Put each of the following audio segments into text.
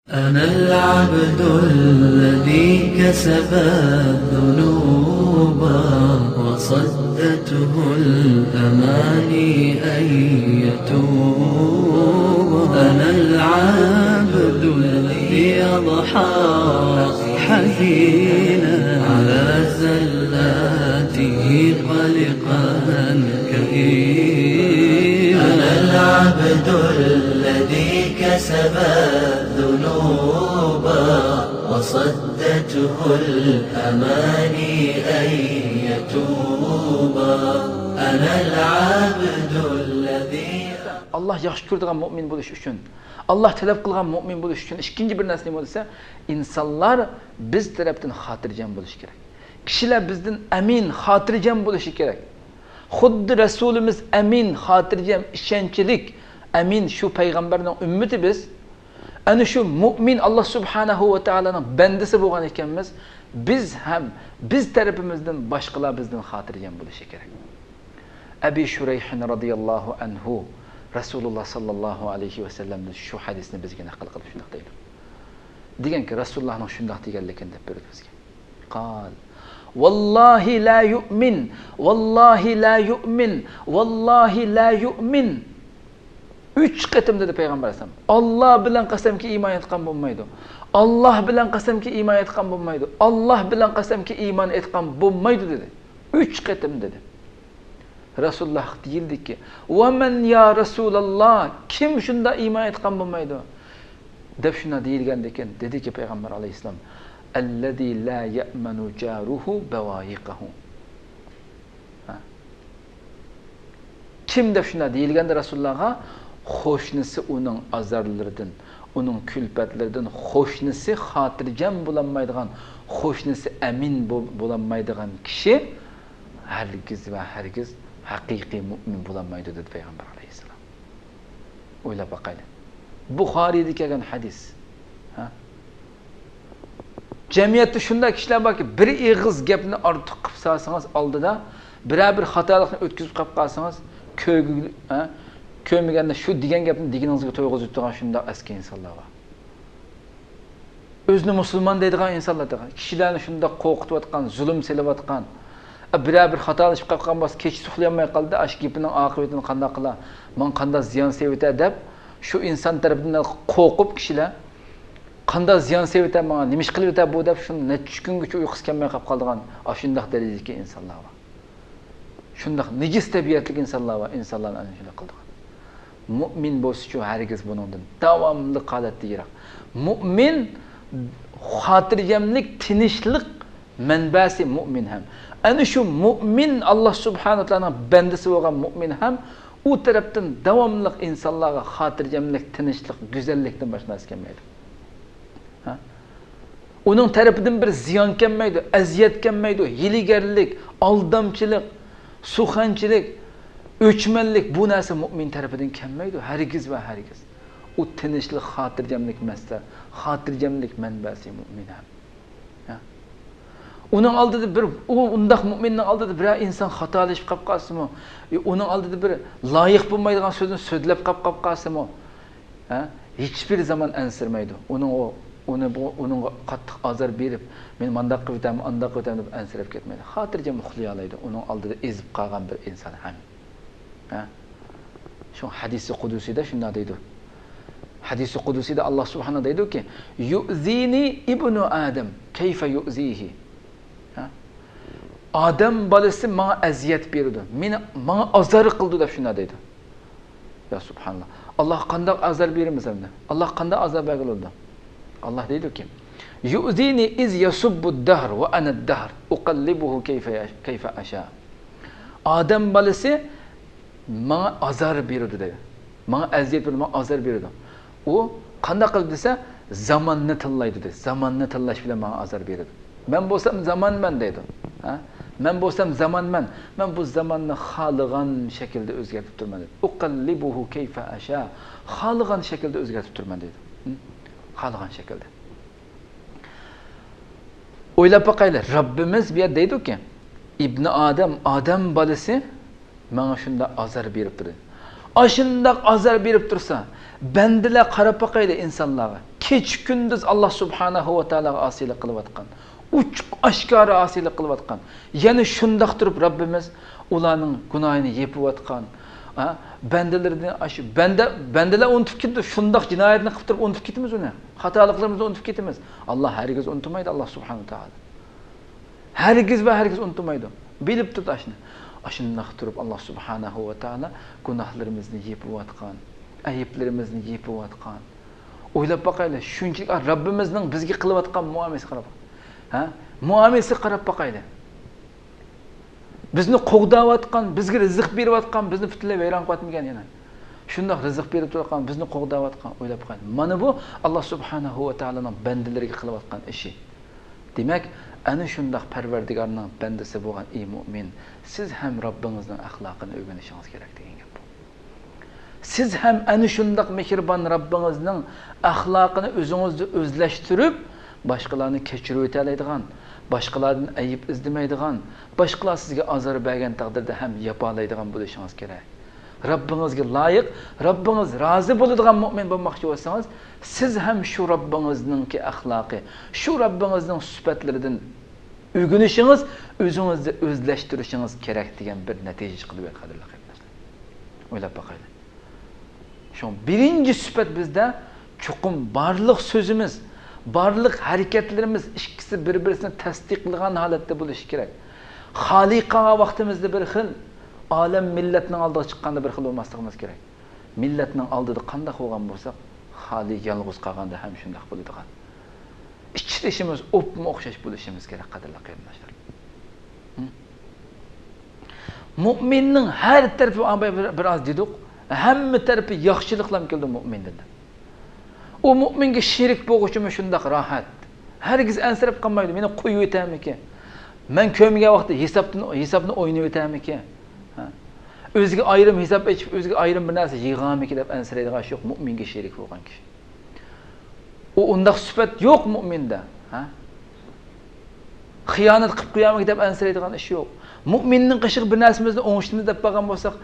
أنا العبد الذي كسب الذنوب وصدته الأماني أن يتوب. أنا العبد الذي أضحى حزينا على زلاته قلقا كئيبا. أنا العبد الذي كسب الذنوب وصدته الأماني أن يتوب. أنا العبد الذي Allah yaxshi ko'radigan mu'min bo'lish uchun, Allah talab qilgan mu'min bo'lish uchun ikkinchi bir narsa nima bo'lsa, insonlar biz tarafdan xotirjam bo'lishi kerak. Kishilar bizdan amin, xotirjam bo'lishi kerak. Xuddi Rasulimiz amin, xotirjam, ishonchlik, amin shu payg'ambarning ummati biz. Ana shu mu'min Allah subhanahu va taolaning bandasi bo'lgan ekanmiz. Biz tarafimizdan boshqalar bizdan xotirjam bo'lishi kerak. Abi Shurayh radhiyallohu anhu Rasululloh sallallohu alayhi va sallamning shu hadisni bizga naql qilib shunday deydi. Deganki Rasulullohning shunday deganligini deb berdi bizga. Qal Wallahi la yu'min, wallahi la yu'min, wallahi la yu'min. 3 qatim dedi payg'ambar alayhisalom. Alloh bilan qasamki iymon etgan bo'lmaydi. Alloh bilan qasamki iymon etgan bo'lmaydi. Alloh bilan qasamki iymon etgan bo'lmaydi dedi. 3 qatim dedi. Rasululloh deyildiki, "Va man ya Rasululloh, kim shunda iymon etgan bo'lmaydi?" deb shuna deyilgandan keyin dediki payg'ambar alayhisalom, "Allazi la ya'manu jaruhu bawayiqahu." Kim deb shuna deyilganda Rasulullohga qo'shnisi uning azarlaridan, uning kulfatlaridan qo'shnisi xotirjam bo'lolmaydigan, qo'shnisi amin bo'lolmaydigan kishi hargiz va hargiz haqiqiy mu'min bo'lolmaydi dedi payg'ambar alayhisalom. O'ylab boqaylik. Buxoriyda kelgan hadis. Jamiyatda shunday kishilar borki, bir eg'iz gapni ortiq qilib solsangiz oldida, bir xatolikni o'tkazib qolib qolsangiz, ko'maganda shu degan gapni deganingizga to'yg'izib turgan shunday aski insonlar bor. O'zini musulmon deydigan insonlar, kishilarni shunday qo'rqitayotgan, zulm selayotgan, bir xatolashib qolgan bo'lsa, kech uxlayolmay qoldi, ash gapining oqibatini qanday qilar, men qanday ziyon sevita deb shu inson tarafidan qo'rqib kishilar qanday ziyon sevita, menga nima ish qilib o'ta bu deb shuni necha kungacha uyqusi kelmay qolib qolgan shunday darajadagi insonlar bor. Shunday nijis tabiatli insonlar bor, insonlarni ana shunday qildigan. Mu'min bo'lsa-chu hargiz buningdan davomli holatda yiroq. Mu'min xotirjamlik, tinchlik manbasi mu'min ham. Ana shu mu'min Allah subhanahu va taolaning bandasi bo'lgan mu'min ham u tarafdan davomli insonlarga xotirjamlik, tinchlik, go'zallikdan boshqa narsa kelmaydi. Uning tarafidan bir ziyon kelmaydi, aziyat kelmaydi, hiligarlik, aldamchilik, suxanchilik, o'chmanlik bu narsa mu'min tarafidan kelmaydi, hargiz va hargiz. U tinchlik, xotirjamlik masdar, xotirjamlik manbasi mu'min ham. Uning oldida undaq mu'minning oldida bir inson xatolashib qolib qolsa-mu, uning oldida bir loyiq bo'lmaydigan so'zni so'zlab qolib qolsa-mu, hech bir zaman ansirmaydi. Uning qattiq azor berib, men mandaq qilib o'taman, andaq qilib o'taman deb ansirab ketmaydi. Xotirjam uxlay oladi. Uning oldida ezib qolgan bir inson ham. Shu hadisi qudusida shunday deydi. Hadisi qudusida Alloh subhanahu deydi-ki, "Yu'zini ibnu Adam, kayfa yu'zihi?" Adam bolasi menga aziyat berdi. Menga azor qildi deb shunday deydi. Ya subhanalloh. Alloh qanday azor bermasa endi? Alloh qanday azor bergildi? Allah deydi-ki, "Yu'zini iz yasubbu ad-dahr wa ana ad-dahr, uqallibuhu kayfa asha." Adam bolasi menga azor berdi dedi. Menga aziyat berdi, menga azor berdi. U qanday qildi desa, zamonni tanlaydi dedi. Zamonni tanlash bilan menga azor berdi. Men bo'lsam zamonman deydi. Men bo'lsam zamonman. Men bu zamonni xohlagan shaklda o'zgartirib turman dedi. Uqallibuhu kayfa asha. Xohlagan shaklda o'zgartirib turman dedi. Xohlagan shaklda. O'ylab boqaylar, Rabbimiz bu yerda deydi-ki, Ibn Adam bolasi menga shunda azor berib turdi. Ashundaq azor berib tursa, bandalar qarab boqaydi insonlarga. Kech kunduz Alloh subhanahu va taologa osiylik qilayotgan. Uchuq oshkora osiylik qilayotgan. Yana shundoq turib Robbimiz ularning gunohini yepiyotgan. Bandalarni aşı bandalar unutib ketdi, shundoq jinoyatni qilib turib unutib ketamiz uni. Xatoliklarimizni unutib ketamiz. Alloh hargiz unutmaydi, Alloh subhanahu va taolo. Hargiz va hargiz unutmaydi. Bilib turib ashni. Ashundoq turib Alloh subhanahu va taolo gunohlarimizni yepiyotgan, ayiblarimizni yepiyotgan. O'ylab boqaylik, shunchalik Robbimizning bizga qilayotgan muomalasi qarab. Muomalasi qarab boqaylik. Bizni qo'g'dayotgan, bizga rizq berayotgan, bizni butunlay vayron qilayotgan yana. Shundoq rizq berib turgan, bizni qo'g'dayotgan, o'ylab qo'ying. Mana bu Alloh subhanahu va taoloning bandalariga qilayotgan ishi. Demak, ana shundoq Parvardigorning bandasi bo'lgan ey mu'min, siz ham Robbingizning axloqini o'rganishingiz kerak degan gap bu. Siz ham ana shundoq mehribon Robbingizning axloqini o'zingizda o'zlashtirib, boshqalarni kechirib o'taydigan, boshqalardan ayib izlamaydigan, boshqalar sizga azor bergan taqdirda ham yapalaydigan bo'lishingiz kerak. Robbingizga loyiq, Robbingiz rozi bo'ladigan mu'min bo'lmoqchi bo'lsangiz, siz ham shu Robbingizningki axloqi, shu Robbingizning sifatlaridan o'rganishingiz, o'zingizni o'zlashtirishingiz kerak degan bir natija chiqib qadrli qarindoshlar. O'ylab boqaylik. Shu birinchi sifat bizda chuqum barliq so'zimiz, barliq harakatlarimiz ikkisi bir-birini tasdiqlagan holatda bo'lishi kerak. Xoliqaga vaqtimizda bir xil, olam millatning oldiga chiqqanda bir xil bo'lmasligimiz kerak. Millatning oldida qanday bo'lgan bo'lsak, Xoliq yolg'iz qolganda ham shunday bo'ladigan. İçtirişimiz opma o'xshash bo'lishimiz kerak qadrli qarindoshlar. Mu'minning har tarafi biroz dedik, hamma tarafi yaxshiliklar keldi mu'minda. O mu'minga sherik bo'lg'uchimi shundoq rohat. Hargiz ansirab qolmaydi, meni qo'yib o'tamiki. Men ko'mgan vaqtda hisobni o'ynab o'tamiki. O'ziga ayrim hisob ochib, o'ziga ayrim bir narsa yig'amiki deb ansiraydigan yo'q, mu'minga sherik bo'lgan kishi. O undaq sifat yo'q mu'minda, xiyonat qilib qo'yamik deb ansiraydigan ish yo'q. Mu'minning qishiq bir narsamizni o'ngishimiz deb bo'lgan bo'lsak,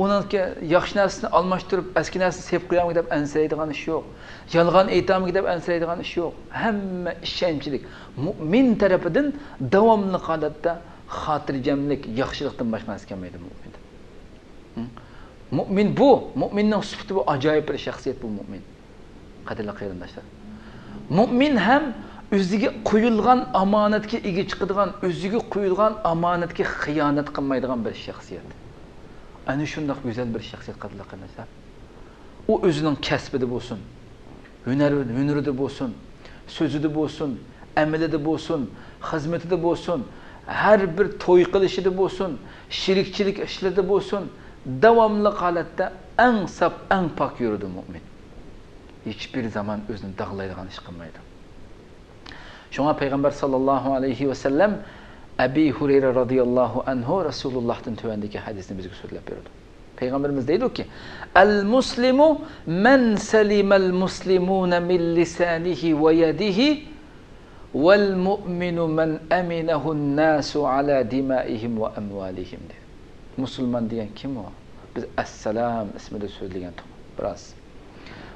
uningga yaxshi narsani almashtirib, eski narsani sepib qo'yamik deb ansiraydigan ish yo'q. Yolg'on aytamik deb ansiraydigan ish yo'q. Hamma ishonchlik mu'min tarafidan davomli holatda xotirjamlik, yaxshilikdan boshqa narsa kelmaydi mu'minda. Mu'min bu, mu'minning sifati bu, ajoyib bir shaxsiyat bu mu'min. Qadrli qarindoshlar. Mu'min ham o'ziga qo'yilgan omonatga ega chiqadigan, o'ziga qo'yilgan omonatga xiyonat qilmaydigan bir shaxsiyat. Ana shunday go'zal bir shaxsiyat qadrli qarindoshlar. U o'zining kasbida bo'lsin, hunarida bo'lsin, so'zida bo'lsin, amalida bo'lsin, xizmatida bo'lsin, har bir to'y qilishida bo'lsin, shirikchilik ishlarida bo'lsin, davomli holatda eng saf, eng pok yuradi mu'min. Hiçbir zaman özünü dağlaydigan iş qilmaydi. Şuna Peygamber sallallahu aleyhi ve sellem Ebi Hureyre radıyallahu anhu Resulullah'tan tövendeki hadisini bizge söylep berdi. Peygamberimiz deydi ki: "El-muslimu men selimel muslimuna min lisanihi ve yedihi vel mu'minu men aminehun nasu ala dimaihim ve amwalihim." dedi. Müslüman diyen kim o? Biz Esselam ismini söyleyen biraz.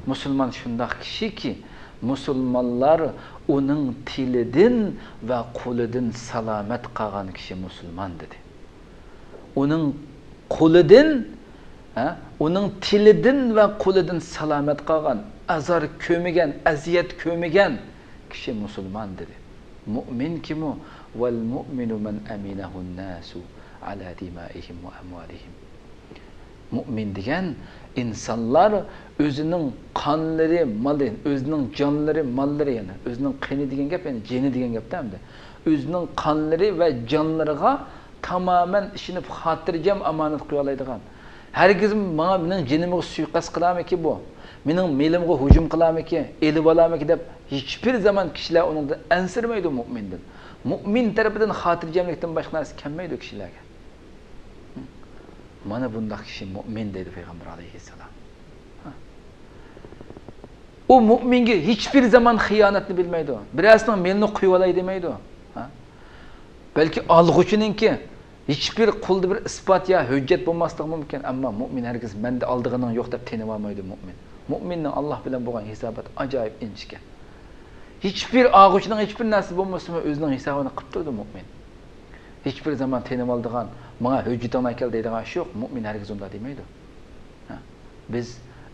Müslüman şundaq kişi ki, Müslümanlar onun tilidan ve qo'lidan salomat qolgan kişi Müslüman dedi. Onun qo'lidan, onun tilidan ve qo'lidan salomat qolgan, azar ko'migan, aziyat ko'migan kişi Müslüman dedi. Mu'min kim o? Vel mu'minu men aminehun nasu ala dimaihim ve amwalihim. Mu'min degan insanlar özünün qonlari, mali, özünün canları, mallari yani, özünün qini degan gap, yani jeni degan gapda hamda. Özünün qonlari va jonlariga tamamen ishinib xotirjam amonat qo'ya oladigan. Hargiz mening jenimga suiqasd qilamiki bu? Mening melimga hujum qilamiki, elib olamiki deb hiçbir zaman kishilar uningdan ansirmaydi mu'mindan. Mu'min tarafidan xotirjamlikdan boshqa narsa kelmaydi kishilarga. Mana bundaq kishi mu'min deydi Peygamber aleyhisselam. O mu'minga hiçbir zaman xiyonatni bilmaydi. Birasining melini qo'yib olay demaydi. Balki alg'uchininki hiçbir qulda bir isbot ya hujjat bo'lmasligi mumkin, ammo mu'min hargiz menda oldig'ining yo'q deb tenib olmaydi mu'min. Mu'minning Alloh bilan bo'lgan hisobot ajoyib inchgan. Hiçbir ağuçning hiçbir narsa bo'lmasa, o'zining hisobini qilib turdi mu'min. Hiçbir zaman tenib oldigan, menga hujjatingni kel deydigan ish yo'q. Mu'min hargiz unda demaydi. Biz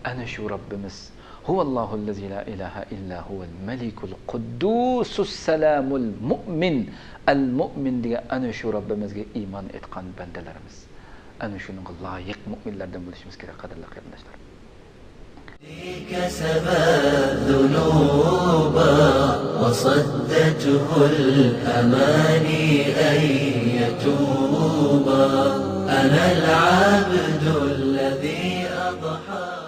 ana shu Robbimiz Huvallohullazi la ilaha illa huval malikul quddusus salamul mu'min al-mu'min degan ana shu Robbimizga iymon etgan bandalarimiz. Ana shuning loyiq mu'minlardan bo'lishimiz kerak, qadrli qarindoshlar. كسبت ذنوبا وصدته الأماني أن يتوبا أنا العبد الذي أضحى